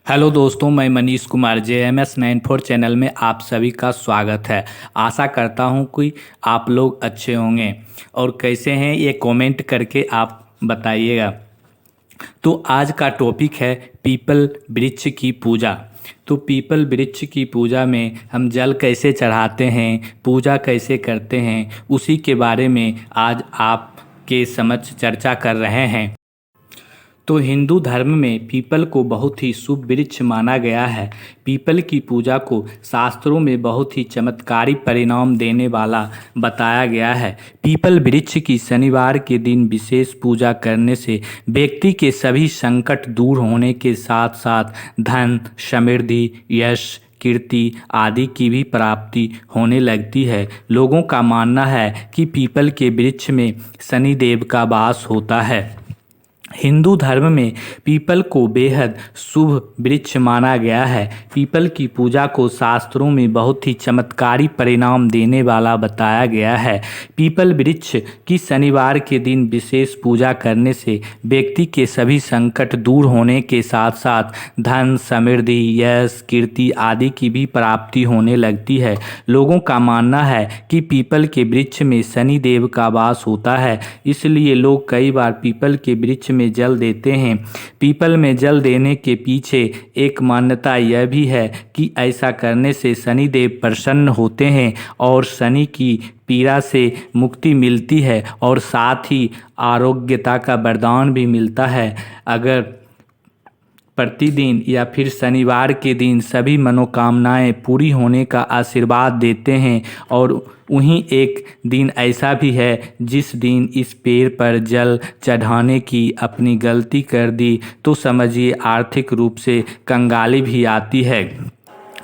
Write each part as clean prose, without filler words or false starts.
Hello दोस्तों, मैं Manish Kumar JMS 94 channel में आप सभी का स्वागत है। आशा करता हूं कि आप लोग अच्छे होंगे और कैसे हैं ये कमेंट करके आप बताइएगा। तो आज का टॉपिक है पीपल वृक्ष की पूजा। तो पीपल वृक्ष की पूजा में हम जल कैसे चढ़ाते हैं, पूजा कैसे करते हैं, उसी के बारे में आज आपके समक्ष चर्चा कर रहे हैं। तो हिंदू धर्म में पीपल को बहुत ही शुभ वृक्ष माना गया है। पीपल की पूजा को शास्त्रों में बहुत ही चमत्कारी परिणाम देने वाला बताया गया है। पीपल वृक्ष की शनिवार के दिन विशेष पूजा करने से व्यक्ति के सभी संकट दूर होने के साथ साथ धन, समृद्धि, यश, कीर्ति आदि की भी प्राप्ति होने लगती है। लोगों का मानना है कि पीपल के वृक्ष में शनिदेव का वास होता है। हिंदू धर्म में पीपल को बेहद शुभ वृक्ष माना गया है। पीपल की पूजा को शास्त्रों में बहुत ही चमत्कारी परिणाम देने वाला बताया गया है। पीपल वृक्ष की शनिवार के दिन विशेष पूजा करने से व्यक्ति के सभी संकट दूर होने के साथ साथ धन, समृद्धि, यश, कीर्ति आदि की भी प्राप्ति होने लगती है। लोगों का मानना है कि पीपल के वृक्ष में शनिदेव का वास होता है, इसलिए लोग कई बार पीपल के वृक्ष में जल देते हैं। पीपल में जल देने के पीछे एक मान्यता यह भी है कि ऐसा करने से शनिदेव प्रसन्न होते हैं और शनि की पीड़ा से मुक्ति मिलती है और साथ ही आरोग्यता का वरदान भी मिलता है। अगर प्रतिदिन या फिर शनिवार के दिन सभी मनोकामनाएं पूरी होने का आशीर्वाद देते हैं और वहीं एक दिन ऐसा भी है जिस दिन इस पेड़ पर जल चढ़ाने की अपनी गलती कर दी तो समझिए आर्थिक रूप से कंगाली भी आती है।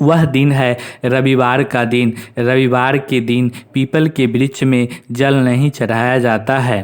वह दिन है रविवार का दिन। रविवार के दिन पीपल के वृक्ष में जल नहीं चढ़ाया जाता है।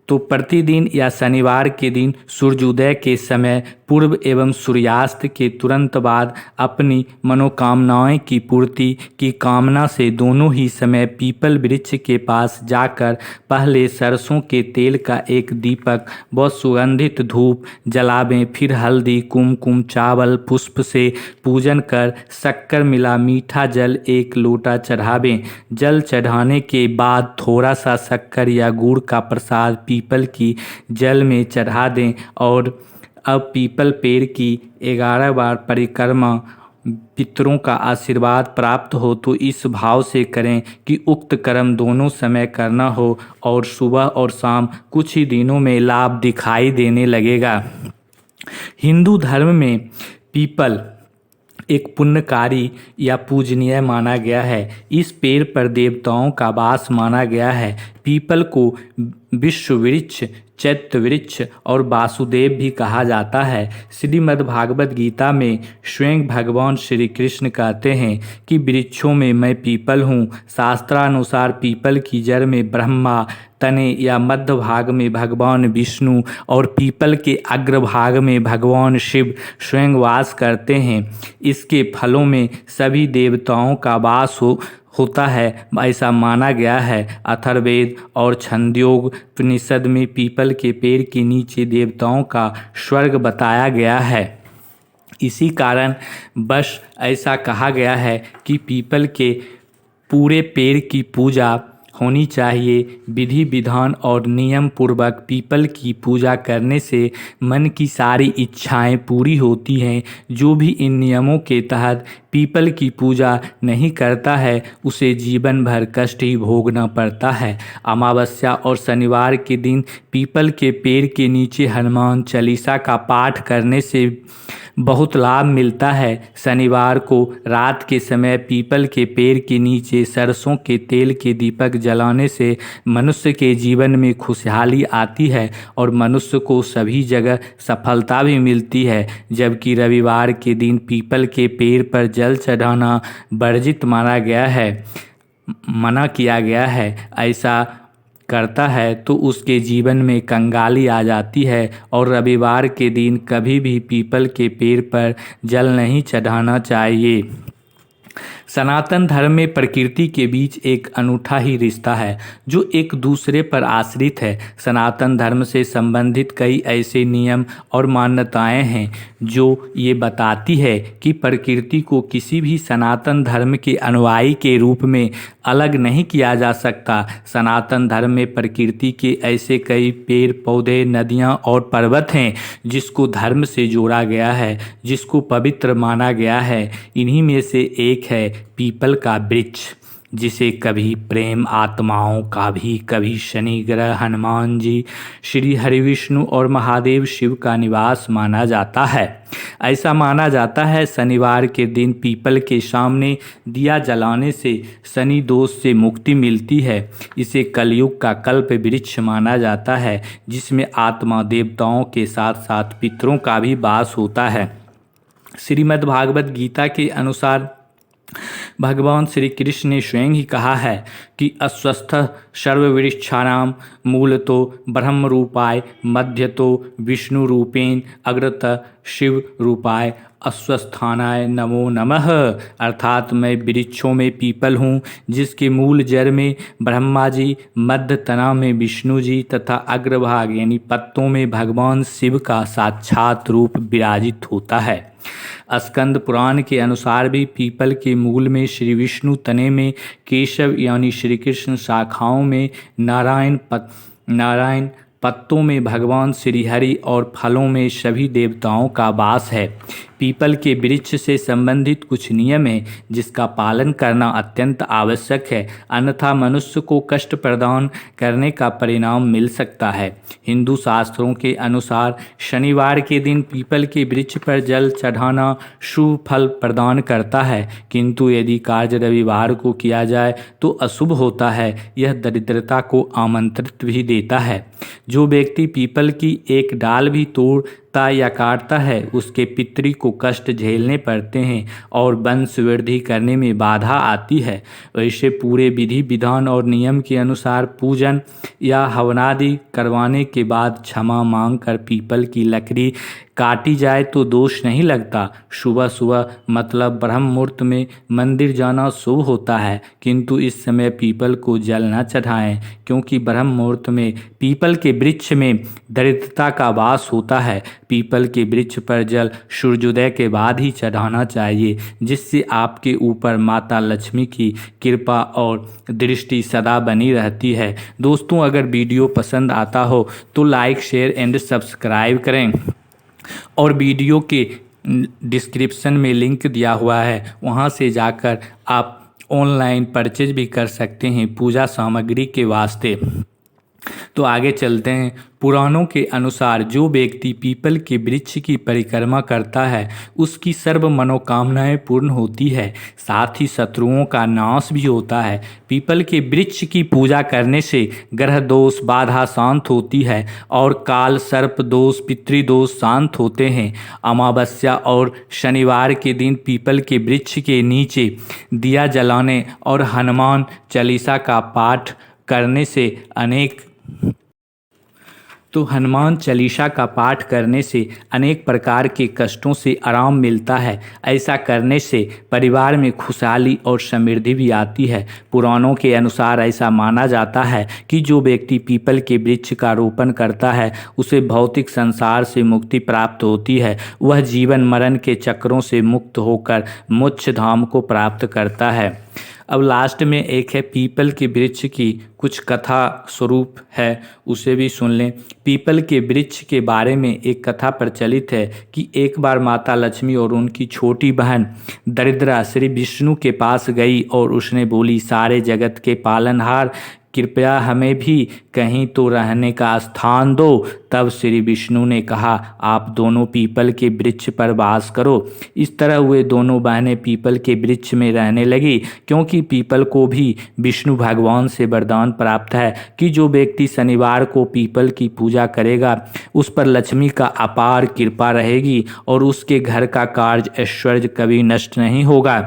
तो प्रतिदिन या शनिवार के दिन सूर्योदय के समय पूर्व एवं सूर्यास्त के तुरंत बाद अपनी मनोकामनाएं की पूर्ति की कामना से दोनों ही समय पीपल वृक्ष के पास जाकर पहले सरसों के तेल का एक दीपक व सुगंधित धूप जलावें, फिर हल्दी, कुमकुम, चावल, पुष्प से पूजन कर शक्कर मिला मीठा जल एक लोटा चढ़ावें। जल चढ़ाने के बाद थोड़ा सा शक्कर या गुड़ का प्रसाद पीपल की जल में चढ़ा दें और अब पीपल पेड़ की 11 बार परिक्रमा पितरों का आशीर्वाद प्राप्त हो तो इस भाव से करें कि उक्त कर्म दोनों समय करना हो और सुबह और शाम कुछ ही दिनों में लाभ दिखाई देने लगेगा। हिंदू धर्म में पीपल एक पुण्यकारी या पूजनीय माना गया है। इस पेड़ पर देवताओं का वास माना गया है। पीपल को विश्व वृक्ष, चैत्य वृक्ष और वासुदेव भी कहा जाता है। श्रीमद् भागवत गीता में स्वयं भगवान श्री कृष्ण कहते हैं कि वृक्षों में मैं पीपल हूँ। शास्त्रानुसार पीपल की जड़ में ब्रह्मा, तने या मध्य भाग में भगवान विष्णु और पीपल के अग्रभाग में भगवान शिव स्वयं वास करते हैं। इसके फलों में सभी देवताओं का वास होता है, ऐसा माना गया है। अथर्ववेद और छंदोग उपनिषद में पीपल के पेड़ के नीचे देवताओं का स्वर्ग बताया गया है। इसी कारण बस ऐसा कहा गया है कि पीपल के पूरे पेड़ की पूजा होनी चाहिए। विधि विधान और नियम पूर्वक पीपल की पूजा करने से मन की सारी इच्छाएं पूरी होती हैं। जो भी इन नियमों के तहत पीपल की पूजा नहीं करता है उसे जीवन भर कष्ट ही भोगना पड़ता है। अमावस्या और शनिवार के दिन पीपल के पेड़ के नीचे हनुमान चालीसा का पाठ करने से बहुत लाभ मिलता है। शनिवार को रात के समय पीपल के पेड़ के नीचे सरसों के तेल के दीपक जलाने से मनुष्य के जीवन में खुशहाली आती है और मनुष्य को सभी जगह सफलता भी मिलती है। जबकि रविवार के दिन पीपल के पेड़ पर जल चढ़ाना वर्जित माना गया है, मना किया गया है। ऐसा करता है तो उसके जीवन में कंगाली आ जाती है और रविवार के दिन कभी भी पीपल के पेड़ पर जल नहीं चढ़ाना चाहिए। सनातन धर्म में प्रकृति के बीच एक अनूठा ही रिश्ता है जो एक दूसरे पर आश्रित है। सनातन धर्म से संबंधित कई ऐसे नियम और मान्यताएं हैं जो ये बताती है कि प्रकृति को किसी भी सनातन धर्म के अनुयायी के रूप में अलग नहीं किया जा सकता। सनातन धर्म में प्रकृति के ऐसे कई पेड़ पौधे, नदियाँ और पर्वत हैं जिसको धर्म से जोड़ा गया है, जिसको पवित्र माना गया है। इन्हीं में से एक है पीपल का वृक्ष, जिसे कभी प्रेम आत्माओं का भी, कभी शनि ग्रह, हनुमान जी, श्री हरिविष्णु और महादेव शिव का निवास माना जाता है। ऐसा माना जाता है शनिवार के दिन पीपल के सामने दिया जलाने से शनि दोष से मुक्ति मिलती है। इसे कलयुग का कल्प वृक्ष माना जाता है, जिसमें आत्मा देवताओं के साथ साथ पितरों का भी वास होता है। श्रीमद् भागवत गीता के अनुसार भगवान श्री कृष्ण ने स्वयं ही कहा है कि अस्वस्थ सर्ववृक्षाणां मूलतो ब्रह्म रूपाय, मध्यतो विष्णु रूपेण, अग्रतः शिव रूपाय, अस्वस्थानाय नमो नमः। अर्थात मैं वृक्षों में पीपल हूँ, जिसके मूल जड़ में ब्रह्मा जी, मध्य तना में विष्णु जी तथा अग्रभाग यानी पत्तों में भगवान शिव का साक्षात रूप विराजित होता है। स्कंद पुराण के अनुसार भी पीपल के मूल में श्री विष्णु, तने में केशव यानी श्री कृष्ण, शाखाओं में नारायण, पत्तों में भगवान श्री हरि और फलों में सभी देवताओं का वास है। पीपल के वृक्ष से संबंधित कुछ नियम हैं जिसका पालन करना अत्यंत आवश्यक है, अन्यथा मनुष्य को कष्ट प्रदान करने का परिणाम मिल सकता है। हिंदू शास्त्रों के अनुसार शनिवार के दिन पीपल के वृक्ष पर जल चढ़ाना शुभ फल प्रदान करता है, किंतु यदि कार्य रविवार को किया जाए तो अशुभ होता है। यह दरिद्रता को आमंत्रित भी देता है। जो व्यक्ति पीपल की एक डाल भी तोड़ता या काटता है, उसके पितरी को कष्ट झेलने पड़ते हैं और वंश वृद्धि करने में बाधा आती है। वैसे पूरे विधि विधान और नियम के अनुसार पूजन या हवनादि करवाने के बाद क्षमा मांगकर पीपल की लकड़ी काटी जाए तो दोष नहीं लगता। सुबह सुबह मतलब ब्रह्म मुहूर्त में मंदिर जाना शुभ होता है, किंतु इस समय पीपल को जल न चढ़ाएं, क्योंकि ब्रह्म मुहूर्त में पीपल के वृक्ष में दरिद्रता का वास होता है। पीपल के वृक्ष पर जल सूर्योदय के बाद ही चढ़ाना चाहिए, जिससे आपके ऊपर माता लक्ष्मी की कृपा और दृष्टि सदा बनी रहती है। दोस्तों, अगर वीडियो पसंद आता हो तो लाइक, शेयर एंड सब्सक्राइब करें और वीडियो के डिस्क्रिप्शन में लिंक दिया हुआ है, वहां से जाकर आप ऑनलाइन परचेज भी कर सकते हैं पूजा सामग्री के वास्ते। तो आगे चलते हैं। पुराणों के अनुसार जो व्यक्ति पीपल के वृक्ष की परिक्रमा करता है उसकी सर्व मनोकामनाएं पूर्ण होती है, साथ ही शत्रुओं का नाश भी होता है। पीपल के वृक्ष की पूजा करने से ग्रह दोष बाधा शांत होती है और काल सर्प दोष पितृदोष शांत होते हैं। अमावस्या और शनिवार के दिन पीपल के वृक्ष के नीचे दिया जलाने और हनुमान चालीसा का पाठ करने से हनुमान चालीसा का पाठ करने से अनेक प्रकार के कष्टों से आराम मिलता है। ऐसा करने से परिवार में खुशहाली और समृद्धि भी आती है। पुराणों के अनुसार ऐसा माना जाता है कि जो व्यक्ति पीपल के वृक्ष का रोपण करता है उसे भौतिक संसार से मुक्ति प्राप्त होती है। वह जीवन मरण के चक्रों से मुक्त होकर मोक्ष धाम को प्राप्त करता है। अब लास्ट में एक है पीपल के वृक्ष की कुछ कथा स्वरूप है, उसे भी सुन लें। पीपल के वृक्ष के बारे में एक कथा प्रचलित है कि एक बार माता लक्ष्मी और उनकी छोटी बहन दरिद्रा श्री विष्णु के पास गई और उसने बोली, सारे जगत के पालनहार, कृपया हमें भी कहीं तो रहने का स्थान दो। तब श्री विष्णु ने कहा, आप दोनों पीपल के वृक्ष पर वास करो। इस तरह वे दोनों बहनें पीपल के वृक्ष में रहने लगी, क्योंकि पीपल को भी विष्णु भगवान से वरदान प्राप्त है कि जो व्यक्ति शनिवार को पीपल की पूजा करेगा उस पर लक्ष्मी का अपार कृपा रहेगी और उसके घर का कार्य ऐश्वर्य कभी नष्ट नहीं होगा।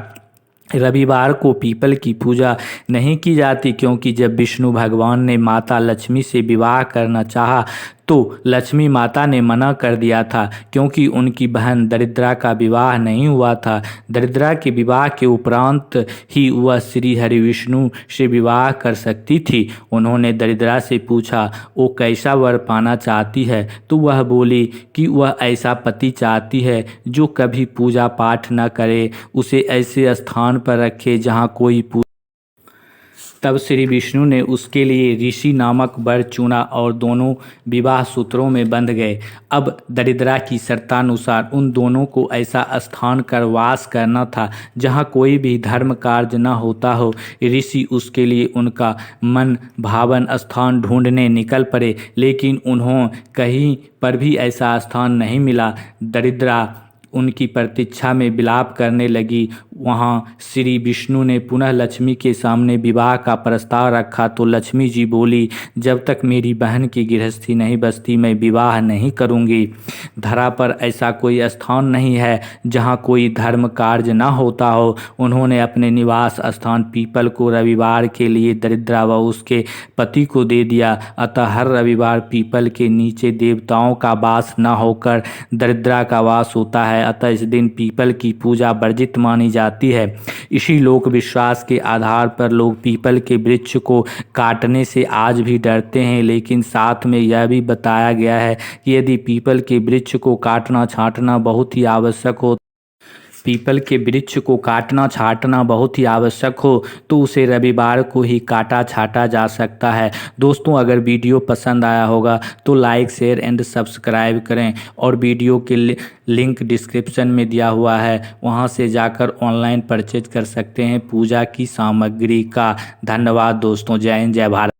रविवार को पीपल की पूजा नहीं की जाती, क्योंकि जब विष्णु भगवान ने माता लक्ष्मी से विवाह करना चाहा तो लक्ष्मी माता ने मना कर दिया था, क्योंकि उनकी बहन दरिद्रा का विवाह नहीं हुआ था। दरिद्रा के विवाह के उपरांत ही वह श्री हरिविष्णु से विवाह कर सकती थी। उन्होंने दरिद्रा से पूछा वो कैसा वर पाना चाहती है, तो वह बोली कि वह ऐसा पति चाहती है जो कभी पूजा पाठ न करे, उसे ऐसे स्थान पर रखे जहाँ कोई तब श्री विष्णु ने उसके लिए ऋषि नामक वर चुना और दोनों विवाह सूत्रों में बंध गए। अब दरिद्रा की शर्तानुसार उन दोनों को ऐसा स्थान कर वास करना था जहाँ कोई भी धर्म कार्य न होता हो। ऋषि उसके लिए उनका मन भावन स्थान ढूंढने निकल पड़े, लेकिन उन्हों कहीं पर भी ऐसा स्थान नहीं मिला। दरिद्रा उनकी प्रतीक्षा में विलाप करने लगी। वहाँ श्री विष्णु ने पुनः लक्ष्मी के सामने विवाह का प्रस्ताव रखा तो लक्ष्मी जी बोली, जब तक मेरी बहन की गृहस्थी नहीं बचती मैं विवाह नहीं करूँगी। धरा पर ऐसा कोई स्थान नहीं है जहाँ कोई धर्म कार्य न होता हो। उन्होंने अपने निवास स्थान पीपल को रविवार के लिए दरिद्रा व उसके पति को दे दिया। अतः हर रविवार पीपल के नीचे देवताओं का वास न होकर दरिद्रा का वास होता है। अतः इस दिन पीपल की पूजा वर्जित मानी जाती है। इसी लोक विश्वास के आधार पर लोग पीपल के वृक्ष को काटने से आज भी डरते हैं, लेकिन साथ में यह भी बताया गया है कि यदि पीपल के वृक्ष को काटना छांटना बहुत ही आवश्यक हो तो उसे रविवार को ही काटा छाटा जा सकता है। दोस्तों, अगर वीडियो पसंद आया होगा तो लाइक शेयर एंड सब्सक्राइब करें और वीडियो के लिंक डिस्क्रिप्शन में दिया हुआ है, वहां से जाकर ऑनलाइन परचेज कर सकते हैं पूजा की सामग्री का। धन्यवाद दोस्तों। जय हिंद, जय भारत।